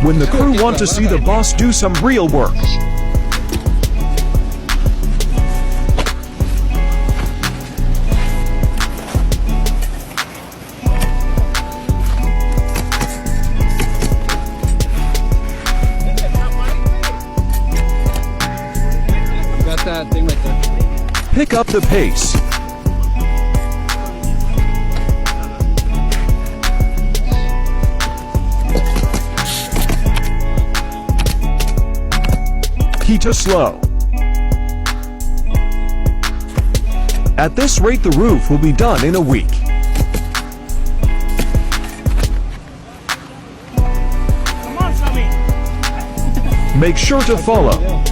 when the crew want to see the boss do some real work. Got that thing right there. Pick up the pace. Key to slow. At this rate, the roof will be done in a week. Come on, Sammy. Make sure to follow.